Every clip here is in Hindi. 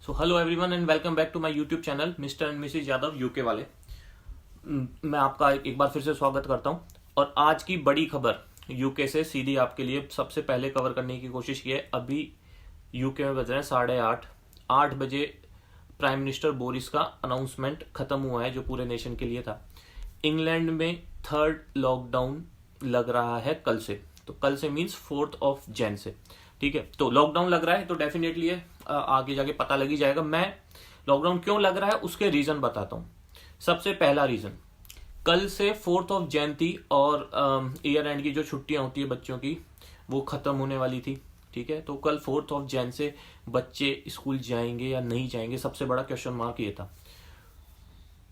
So hello everyone and welcome back to my YouTube channel mister and missus Yadav UK वाले। मैं आपका एक बार फिर से स्वागत करता हूं और आज की बड़ी खबर यूके से सीधी आपके लिए सबसे पहले कवर करने की कोशिश की है। अभी यूके में बज रहे हैं 8:30 बजे प्राइम मिनिस्टर बोरिस का अनाउंसमेंट खत्म हुआ है जो पूरे नेशन के लिए था। इंग्लैंड में थर्ड लॉकडाउन लग रहा है कल से, तो कल से मीन्स 4 जनवरी से। ठीक है, तो लॉकडाउन लग रहा है तो डेफिनेटली है आगे जाके पता लग ही जाएगा। मैं लॉकडाउन क्यों लग रहा है उसके रीजन बताता हूं। सबसे पहला रीजन, कल से 4 जनवरी थी और ईयर एंड की जो छुट्टियां होती है बच्चों की वो खत्म होने वाली थी। ठीक है, तो कल 4 जनवरी से बच्चे स्कूल जाएंगे या नहीं जाएंगे, सबसे बड़ा क्वेश्चन मार्क ये था।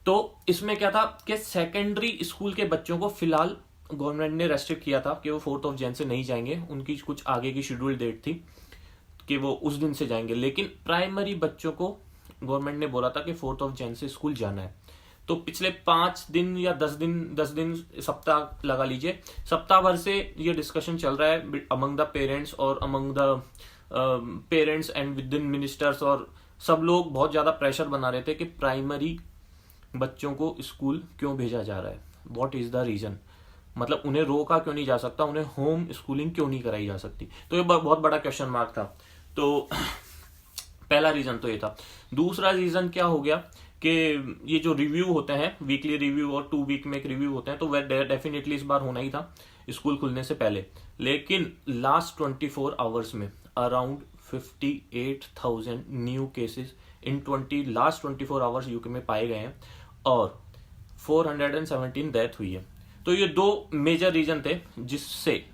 तो इसमें क्या था कि सेकेंडरी स्कूल के बच्चों को फिलहाल गवर्नमेंट ने रेस्ट्रिक्ट किया था कि वो 4 जनवरी से नहीं जाएंगे। उनकी कुछ आगे की शेड्यूल डेट थी कि वो उस दिन से जाएंगे, लेकिन प्राइमरी बच्चों को गवर्नमेंट ने बोला था कि 4 जनवरी से स्कूल जाना है। तो पिछले 5 दिन या 10 दिन सप्ताह लगा लीजिए, सप्ताह भर से ये डिस्कशन चल रहा है अमंग द पेरेंट्स और among the parents and with in ministers, और सब लोग बहुत ज्यादा प्रेशर बना रहे थे कि प्राइमरी बच्चों को स्कूल क्यों भेजा जा रहा है, व्हाट इज द रीजन, मतलब उन्हें रोका क्यों नहीं जा सकता, उन्हें होम स्कूलिंग क्यों नहीं कराई जा सकती। तो ये बहुत बड़ा क्वेश्चन मार्क था। तो पहला रीजन तो ये था। दूसरा रीजन क्या हो गया कि ये जो रिव्यू होते हैं, वीकली रिव्यू और 2 वीक में एक रिव्यू होते हैं, तो वह डेफिनेटली इस बार होना ही था स्कूल खुलने से पहले। लेकिन लास्ट 24 आवर्स में around 58,000 new cases in last 24 hours UK में पाए गए हैं और 417 डेथ हुई है। तो ये 2 मेजर रीजन थे जिससे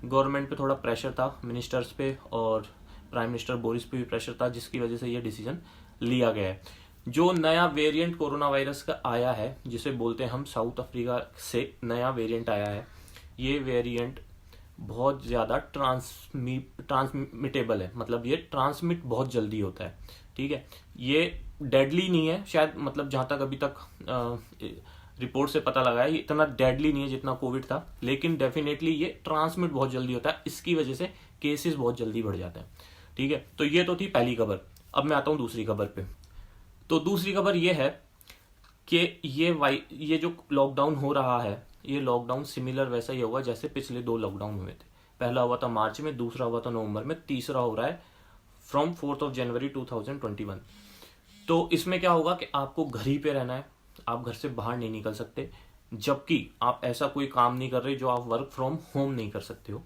गवर्नमेंट पे थोड़ा प्रेशर था, मिनिस्टर्स पे और प्राइम मिनिस्टर बोरिस पे भी प्रेशर था, जिसकी वजह से ये डिसीजन लिया गया है। जो नया वेरिएंट कोरोना वायरस का आया है, जिसे बोलते हैं हम साउथ अफ्रीका से नया वेरिएंट आया है, ये वेरिएंट बहुत ज्यादा ट्रांसमिटेबल है, मतलब ये ट्रांसमिट बहुत जल्दी होता है। ठीक है, ये डेडली नहीं है शायद, मतलब जहां तक अभी तक रिपोर्ट से पता लगा है ये इतना डेडली नहीं है जितना कोविड था, लेकिन डेफिनेटली ये ट्रांसमिट बहुत जल्दी होता है, इसकी वजह से केसेस बहुत जल्दी बढ़ जाते हैं। ठीक है, तो ये तो थी पहली खबर। अब मैं आता हूं दूसरी खबर पे। तो दूसरी खबर ये है कि ये जो लॉकडाउन हो रहा है, ये लॉकडाउन सिमिलर वैसा ही होगा जैसे पिछले 2 लॉकडाउन हुए थे। पहला हुआ था मार्च में, दूसरा हुआ था नवंबर में, तीसरा हो रहा है फ्रॉम 4 जनवरी 2021। तो इसमें क्या होगा कि आपको घर ही पे रहना है, आप घर से बाहर नहीं निकल सकते, जबकि आप ऐसा कोई काम नहीं कर रहे जो आप वर्क फ्रॉम होम नहीं कर सकते हो।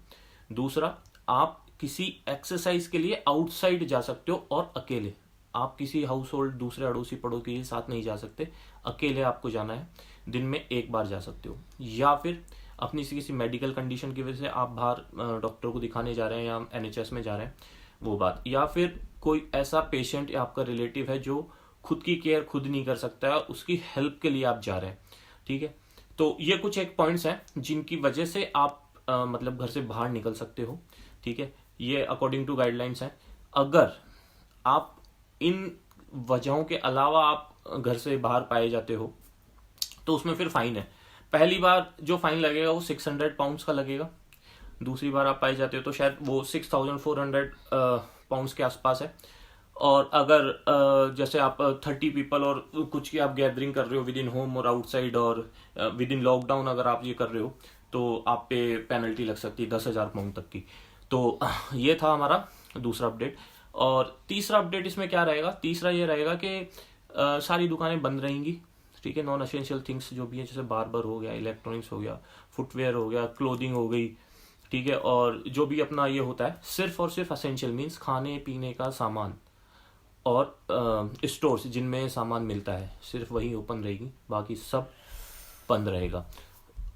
दूसरा, आप किसी एक्सरसाइज के लिए आउटसाइड जा सकते हो और अकेले, आप किसी हाउस होल्ड दूसरे अड़ोसी पड़ोसी के साथ नहीं जा सकते, अकेले आपको जाना है, दिन में 1 बार जा सकते हो। या फिर अपनी किसी मेडिकल कंडीशन की वजह से आप बाहर डॉक्टर को दिखाने जा रहे हैं या NHS में जा रहे हैं, वो बात। या फिर कोई ऐसा पेशेंट या आपका रिलेटिव है जो खुद की केयर खुद नहीं कर सकता है, उसकी हेल्प के लिए आप जा रहे हैं। ठीक है, तो ये कुछ एक पॉइंट्स हैं जिनकी वजह से आप मतलब घर से बाहर निकल सकते हो। ठीक है, ये अकॉर्डिंग टू गाइडलाइंस हैं। अगर आप इन वजहों के अलावा आप घर से बाहर पाए जाते हो तो उसमें फिर फाइन है। पहली बार जो फाइन लगेगा वो 600 पाउंड्स का लगेगा, दूसरी बार आप पाए जाते हो तो शायद वो 6400 पाउंड्स के आसपास है। और अगर जैसे आप 30 पीपल और कुछ की आप गैदरिंग कर रहे हो विद इन होम और आउटसाइड और विद इन लॉकडाउन अगर आप ये कर रहे हो तो आप पे पेनल्टी लग सकती है 10,000 पाउंड तक की। तो ये था हमारा दूसरा अपडेट। और तीसरा अपडेट इसमें क्या रहेगा, तीसरा ये रहेगा कि सारी दुकानें बंद रहेंगी। ठीक है, नॉन एसेंशियल थिंग्स जो भी है, जैसे बार्बर हो गया, इलेक्ट्रॉनिक्स हो गया, फुटवेयर हो गया, क्लोथिंग हो गई। ठीक है, और जो भी अपना ये होता है सिर्फ और सिर्फ एसेंशियल मीन्स खाने पीने का सामान और स्टोर्स जिनमें सामान मिलता है, सिर्फ वही ओपन रहेगी, बाकी सब बंद रहेगा।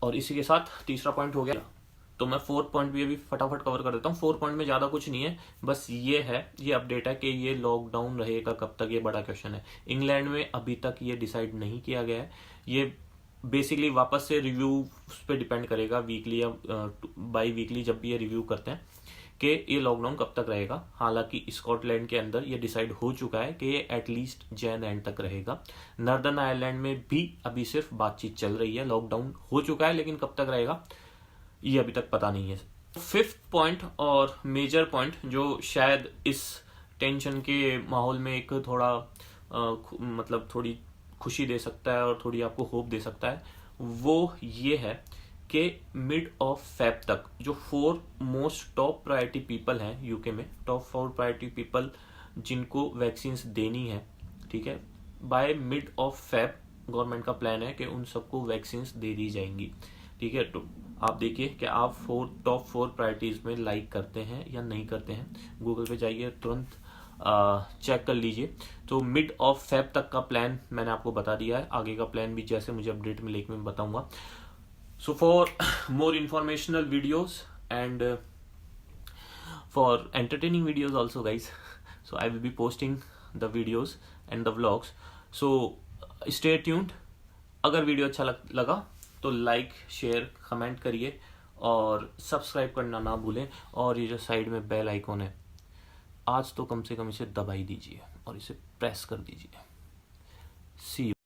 और इसी के साथ तीसरा पॉइंट हो गया। तो मैं 4th पॉइंट भी अभी फटाफट कवर कर देता हूँ। 4 पॉइंट में ज्यादा कुछ नहीं है, बस ये है, ये अपडेट है कि ये लॉकडाउन रहेगा कब तक, ये बड़ा क्वेश्चन है। इंग्लैंड में अभी तक ये डिसाइड नहीं किया गया है, ये बेसिकली वापस से रिव्यू पे डिपेंड करेगा, वीकली या बाई वीकली जब भी ये रिव्यू करते हैं कि ये लॉकडाउन कब तक रहेगा। हालांकि स्कॉटलैंड के अंदर ये डिसाइड हो चुका है कि ये एटलीस्ट जनवरी एंड तक रहेगा। नॉर्दर्न आयरलैंड में भी अभी सिर्फ बातचीत चल रही है, लॉकडाउन हो चुका है लेकिन कब तक रहेगा ये अभी तक पता नहीं है। 5th पॉइंट और मेजर पॉइंट जो शायद इस टेंशन के माहौल में एक थोड़ा मतलब थोड़ी खुशी दे सकता है और थोड़ी आपको होप दे सकता है, वो ये है कि मिड ऑफ फेब तक जो 4 मोस्ट टॉप प्रायोरिटी पीपल हैं यूके में, टॉप 4 प्रायोरिटी पीपल जिनको वैक्सीन देनी है, ठीक है, by mid of Feb government का प्लान है कि उन सबको वैक्सीन दे दी जाएंगी, ठीक है। तो आप देखिए कि आप टॉप 4 प्रायोरिटीज में लाइक करते हैं या नहीं करते हैं, गूगल पे जाइए, तुरंत चेक कर लीजिए। तो मिड ऑफ फेब तक का प्लान मैंने आपको बता दिया है, आगे का प्लान भी जैसे मुझे अपडेट मिलेगी मैं बताऊंगा। So for more informational videos and for entertaining videos also guys, so I will be posting the videos and the vlogs, so stay tuned। अगर वीडियो अच्छा लगा तो लाइक शेयर कमेंट करिए और सब्सक्राइब करना ना भूलें, और ये जो साइड में बेल आइकॉन है आज तो कम से कम इसे दबाई दीजिए और इसे प्रेस कर दीजिए। सी यू।